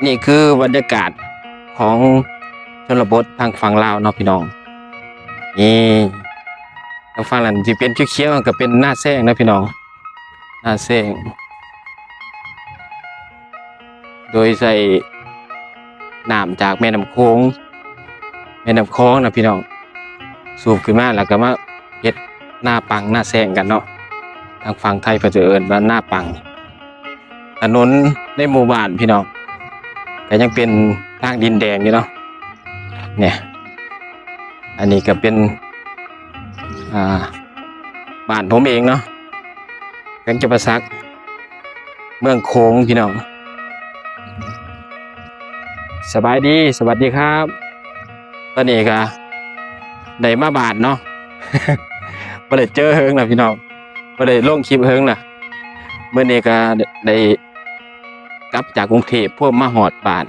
นี่คือบรรยากาศของชนบททางฝั่งลาวเนาะพี่น้องนี่ทางฝั่งนั้นที่เป็นเขียวๆก็เป็นหน้าแซงนะพี่น้องหน้าแซงโดยใส่น้ำจากแม่น้ำโขงนะพี่น้องสูบขึ้นมาแล้วก็มาเฮ็ดหน้าปังหน้าแซงกันเนาะทางฝั่งไทยก็จะเอิ้นว่าหน้าปังถนนในหมู่บ้านพี่น้องก็ยังเป็นทางดินแดงอยู่เนาะเนี่ยอันนี้ก็เป็นบ้านผมเองเนาะแขวงจำปาสักเมืองโขงพี่น้องสบายดีสวัสดีครับตอนนี้ก็ได้มาบ้านเนาะ บ่ได้เจอเฮิงล่ะพี่น้องบ่ได้ลงคลิปเฮิงล่ะเมื่อนี้ก็ได้กลับจากกรุงเทพพวกมาฮอดบ้าน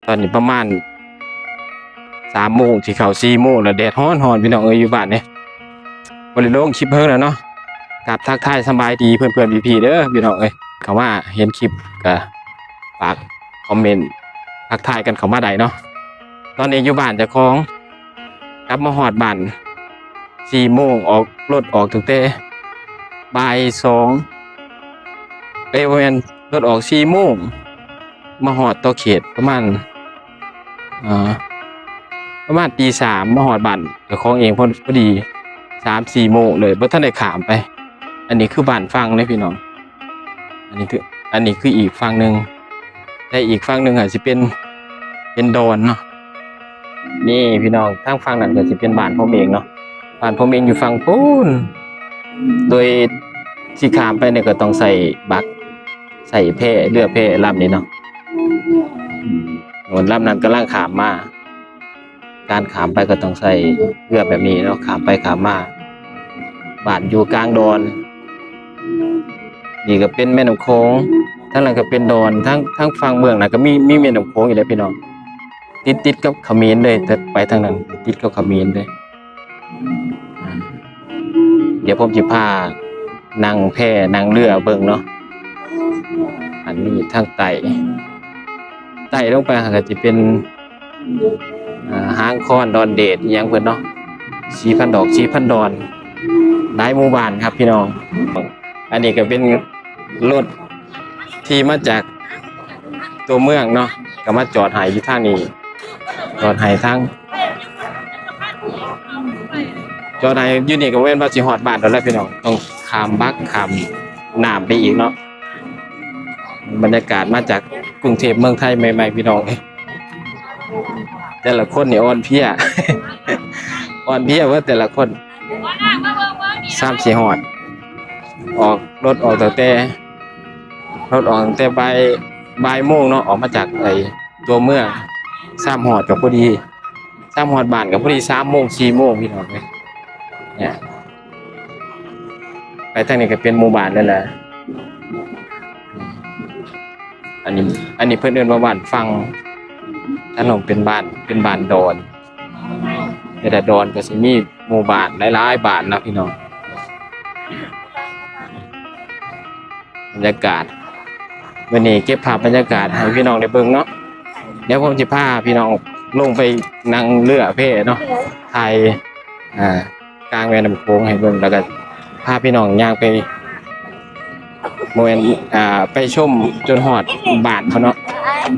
ตอนนี้ประมาณ3 โมงสิเข้า4 โมงแล้วแดดร้อนพี่น้องอยู่บ้านเนี่ยบ่ได้ลงคลิปเฮิงแล้วเนาะกับทักทายสบายดีเพื่อนๆพี่ๆเด้อพี่น้องเข้ามาเห็นคลิปก็ฝากคอมเมนต์ทักทายกันเข้ามาได้เนาะตอนนี้อยู่บ้านเจ้าของกลับมาฮอดบ้าน4 โมงออกรถออกตั้งแต่บ่าย2วันรถออก4 โมงมาฮอดต่อเขตประมาณตี 3มาฮอดบ้านเจ้าของเองพอดี3-4 โมงเลยบ่ทันได้ข้ามไปอันนี้คือบ้านฝั่งเลยพี่น้องอันนี้คืออีกฝั่งนึงแต่อีกฝั่งนึงอาจสิเป็นดอนเนาะนี่พี่น้องทางฝั่งนั้นก็สิเป็นบ้านผมเองเนาะบ้านผมเองอยู่ฝั่งพูนโดยที่ข้ามไปเนี่ยก็ต้องใส่บักใส่เรือแพลำนี้เนาะส่วนลำนั้นกำลังข้ามมาการข้ามไปก็ต้องใส่เรือแบบนี้เนาะข้ามไปข้ามมาบ้านอยู่กลางดอนนี่ก็เป็นแม่น้ำโขงทั้งนั้นก็เป็นดอนทั้งฝั่งเมืองน่ะก็มีแม่น้ำโขงอยู่แล้วพี่น้องติดกับเขมรเลยแต่ไปทางนั้นติดกับเขมรเลยเดี๋ยวผมจะพานั่งแพนั่งเรือเบิ่งเนาะอันนี้ทางไต่ลงไปก็จะเป็นห้างค้อนดอนเดชอย่างเพิ่นเนาะ4,000 ดอก4,000 ดอนหลายหมู่บ้านครับพี่น้องอันนี้ก็เป็นรถที่มาจากตัวเมืองเนาะก็มาจอดให้อยู่ทางนี้จอดให้ทางจอดให้อยู่นี่ก็เว้นว่าสิฮอดบ้านแล้วแหละพี่น้องต้องข้ามบักข้ามน้ำไปอีกเนาะบรรยากาศมาจากกรุงเทพเมืองไทยใหม่ๆพี่น้องแต่ละคนนี่อ่อนเพลีย อ่อนเพลียว่าแต่ละคน3-4ฮอดออกรถออกตั้งแต่บ่ายโมงเนาะออกมาจากตัวเมือง3 ฮอดก็พอดี3 ฮอดบ้านก็พอดี3 โมง 4 โมงพี่น้องเนี่ยไปทางนี้ก็เป็นหมู่บ้านนั่นแหละอันนี้เพิ่นเอิ้นว่าบ้านฟังถนนเป็นบ้านดอนแต่ดอนก็สิมีหมู่บ้านหลายๆบ้านนะพี่น้องบรรยากาศวันนี้เก็บภาพบรรยากาศให้พี่น้องได้เบิ่งเนาะเดี๋ยวผมจะพาพี่น้องลงไปนั่งเรือเพเนาะถ่ายกลางแม่น้ำโขงให้เบิ่งแล้วก็พาพี่น้องย่างไปโมเมนไปชมจนฮอดบ้านเขาเนาะ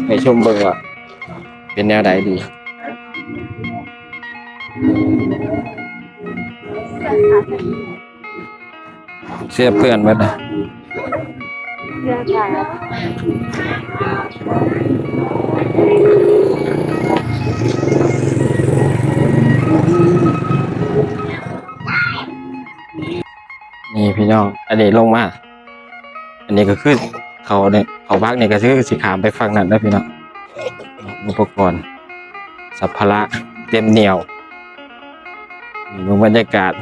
ไปชมเบิ่งว่าเป็นแนวใดดีเสื้อเพื่อนเบิดนะนี่พี่น้องอันนี้ลงมาอันนี้ก็คือเขาบักเนี่ยก็คือสิขามไปฝั่งนั้นแล้วพี่น้องอุปกรณ์สัมภาระเต็มเหนียวดูบรรยากาศ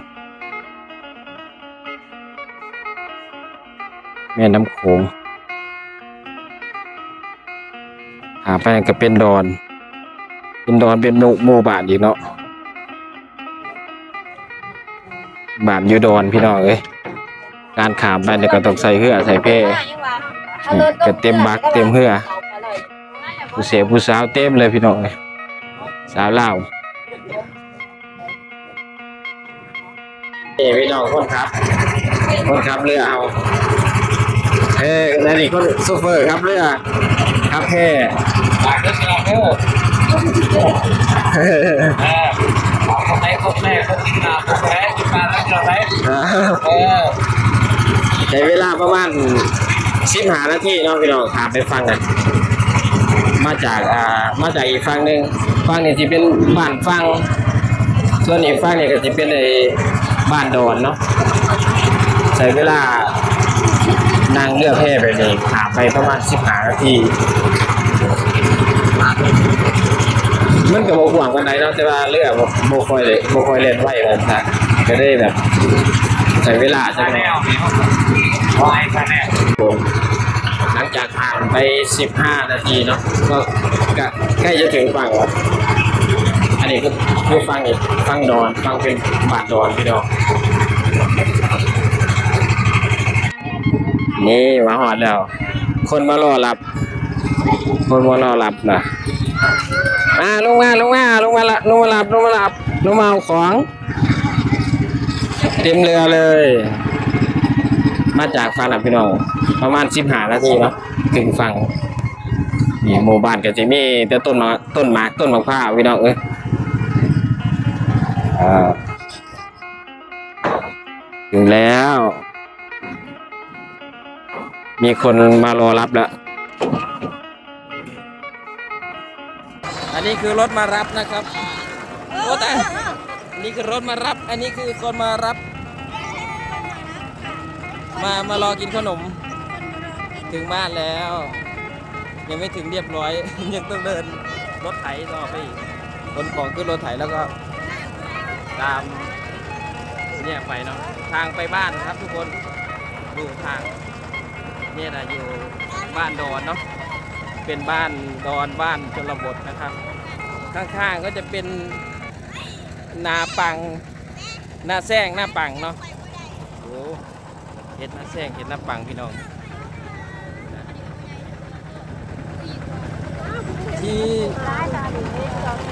แม่น้ำโขงหาไปก็เป็นดอนเป็นหมู่บ้านอีกเนาะบ้านอยู่ดอนพี่น้องการขามไปเนี่ยก็ต้องใส่เรือใส่เพก็เต็มบักเต็มเรือ ผู้เสียผู้สาวเต็มเลยพี่น้องเลยสาวลาวนี่พี่น้องคนขับเรือเอานั่นนี่คนโซเฟอร์ครับเรือครับแค่ฝากด้วยนะครับคนไหนคนแม่คนกินน้ำคนแพ้กินปลาแล้วกินอะไรใช้เวลาประมาณ15 นาทีเนาะพี่น้องถามไปฟังกันมาจากอีกฝั่งหนึ่งฝั่งนี้ที่เป็นบ้านฟังส่วนอีกฝั่งนี้ก็จะเป็นไอ้บ้านดอนเนาะใช้เวลานั่งเรือแพไปนี่ถามไปประมาณ15 นาทีมันก็บ่กว้างปานใดเนาะแต่ว่าเรือบ่ค่อยเล่นไว้แบบนั้นก็ได้แบบใช้เวลาจังหน่อยหลังจากผ่านไป15 นาทีเนาะก็ใกล้จะถึงฝั่งแล้วอันนี้ก็คือฝั่งดอนฝั่งเป็นบาดดอนพี่น้องนี่มาหอดแล้วคนมารอรับนะลงมาเอาของเต็มเรือเลยมาจากฝั่งนะพี่น้องประมาณ15 นาทีเนาะถึงฝั่งนี่หมู่บ้านก็จะมีแต่ต้นมะพร้าวพี่น้องถึงแล้วมีคนมารอรับแล้วอันนี้คือรถมารับนะครับโอ้แต่นี่คือรถมารับอันนี้คือคนมารับมารอกินขนมถึงบ้านแล้วยังไม่ถึงเรียบร้อย ยังต้องเดินรถไถต่อไปอีกขนของขึ้นรถไถแล้วก็ตามเนี่ยไปเนาะทางไปบ้านครับทุกคนดูทางเนี่ยนะอยู่บ้านดอนเนาะเป็นบ้านดอนบ้านชนบทนะครับข้างๆก็จะเป็นนาปังนาแซงนาปังเนาะโอ้เห็ดนาแซงเห็ดนาปังพี่น้อง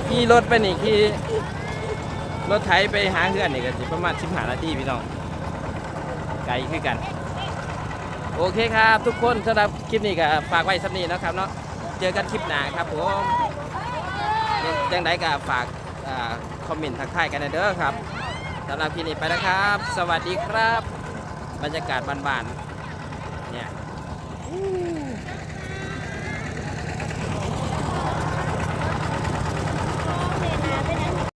ขี่รถไปนี่ขี่รถไถไปหาเพื่อนนี่ก็สิประมาณ15 นาทีพี่น้องไกลขึ้นกันโอเคครับทุกคนสำหรับคลิปนี้ก็ฝากไว้สักนี้นะครับเนาะเจอกันคลิปหน้าครับผมยังไงก็ฝากคอมเมนต์ทักทายกันเด้อครับสำหรับคลิปนี้ไปแล้วครับสวัสดีครับบรรยากาศบ้านๆเนี่ย